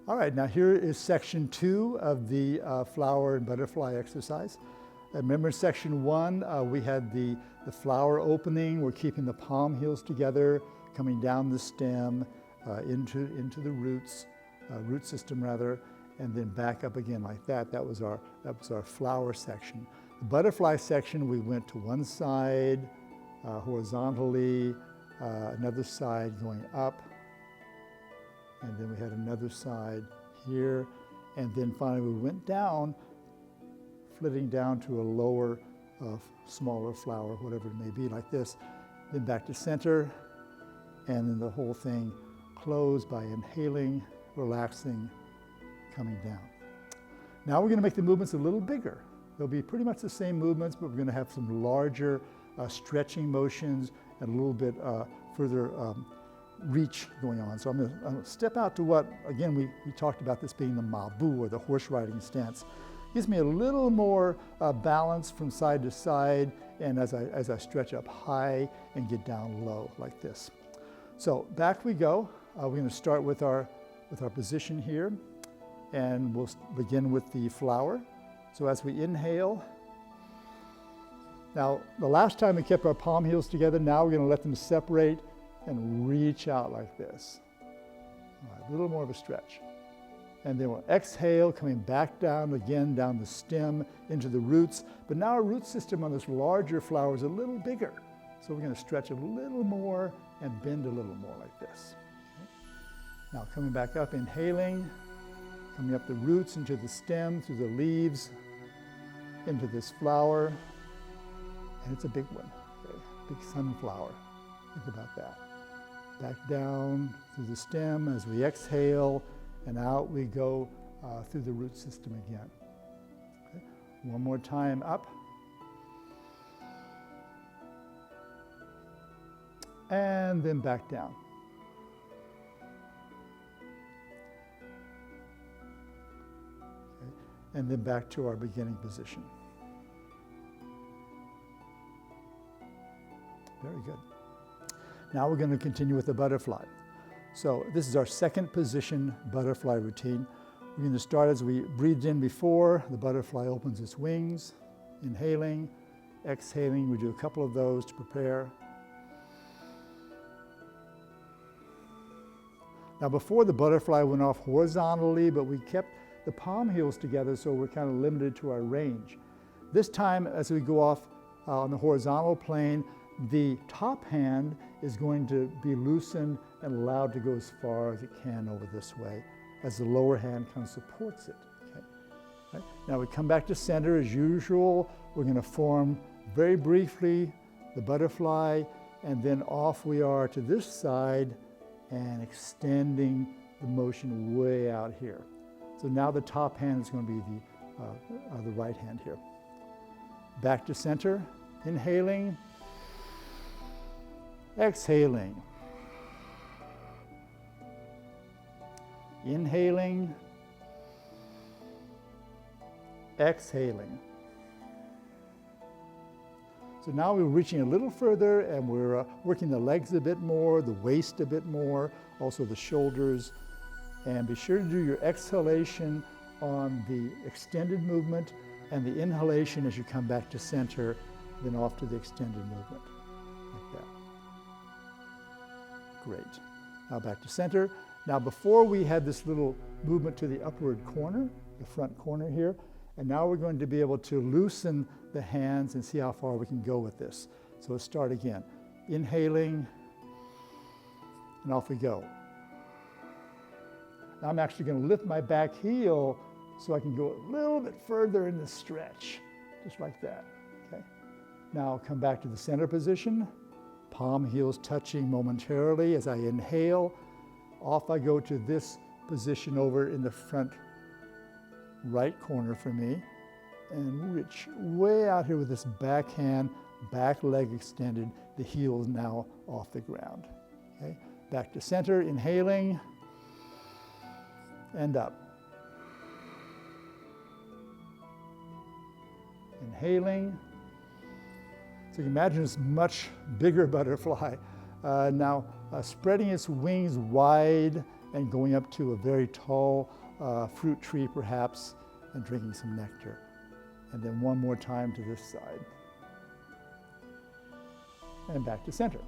All right, now here is section 2 of the flower and butterfly exercise. Remember section 1, we had the flower opening. We're keeping the palm heels together, coming down the stem into the root system rather, and then back up again like that. That was our flower section. The butterfly section, we went to one side horizontally, another side going up, and then we had another side here, and then finally we went down, flitting down to a lower, smaller flower, whatever it may be, like this, then back to center, and then the whole thing closed by inhaling, relaxing, coming down. Now we're going to make the movements a little bigger. They'll be pretty much the same movements, but we're going to have some larger stretching motions and a little bit further reach going on. So I'm going to step out to what, again, we talked about this being the mabu, or the horse riding stance. Gives me a little more balance from side to side, and as I stretch up high and get down low like this. So back we go. We're going to start with our position here, and we'll begin with the flower. So as we inhale, now the last time we kept our palm heels together, now we're going to let them separate and reach out like this. All right, a little more of a stretch. And then we'll exhale, coming back down again, down the stem into the roots. But now our root system on this larger flower is a little bigger. So we're going to stretch a little more and bend a little more like this. Okay. Now coming back up, inhaling, coming up the roots into the stem, through the leaves, into this flower. And it's a big one, okay? Big sunflower. Think about that. Back down through the stem as we exhale, and out we go through the root system again. Okay. One more time, up. And then back down. Okay. And then back to our beginning position. Very good. Now we're going to continue with the butterfly. So this is our second position butterfly routine. We're going to start as we breathed in before. The butterfly opens its wings, inhaling, exhaling. We do a couple of those to prepare. Now before, the butterfly went off horizontally, but we kept the palm heels together, so we're kind of limited to our range. This time, as we go off on the horizontal plane, the top hand is going to be loosened and allowed to go as far as it can over this way, as the lower hand kind of supports it. Okay. Right. Now we come back to center as usual. We're going to form very briefly the butterfly, and then off we are to this side and extending the motion way out here. So now the top hand is going to be the right hand here. Back to center, inhaling, exhaling, inhaling, exhaling. So now we're reaching a little further, and we're working the legs a bit more, the waist a bit more, also the shoulders. And be sure to do your exhalation on the extended movement and the inhalation as you come back to center, then off to the extended movement, like that. Great. Now back to center. Now before we had this little movement to the upward corner, the front corner here, and now we're going to be able to loosen the hands and see how far we can go with this. So let's start again. Inhaling, and off we go. Now I'm actually going to lift my back heel so I can go a little bit further in the stretch, just like that. Okay. Now come back to the center position. Palm heels touching momentarily as I inhale. Off I go to this position over in the front right corner for me, and reach way out here with this back hand, back leg extended, the heel is now off the ground. Okay. Back to center, inhaling, and up. Inhaling. So you can imagine this much bigger butterfly. Now spreading its wings wide and going up to a very tall fruit tree perhaps and drinking some nectar. And then one more time to this side. And back to center.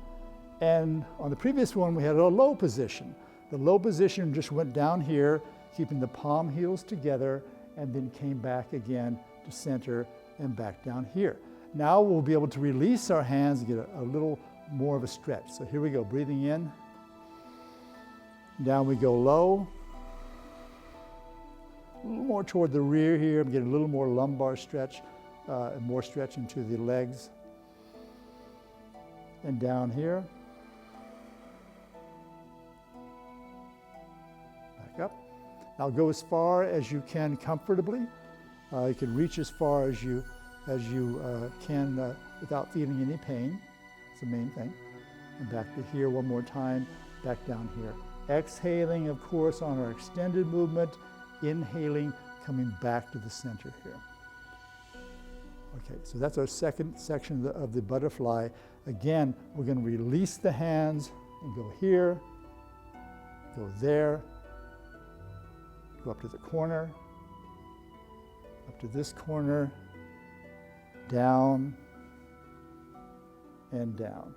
And on the previous one, we had a low position. The low position just went down here, keeping the palm heels together, and then came back again to center and back down here. Now we'll be able to release our hands and get a little more of a stretch. So here we go, breathing in. Down we go low. A little more toward the rear here. I'm getting a little more lumbar stretch, and more stretch into the legs. And down here. Back up. Now go as far as you can comfortably. You can reach as far as you can without feeling any pain. It's the main thing. And back to here one more time, back down here. Exhaling, of course, on our extended movement. Inhaling, coming back to the center here. Okay, so that's our second section of the butterfly. Again, we're going to release the hands and go here, go there, go up to the corner, up to this corner, down, and down.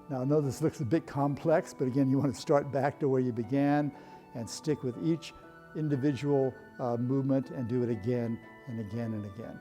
Now, I know this looks a bit complex, but again, you want to start back to where you began and stick with each individual movement and do it again and again and again.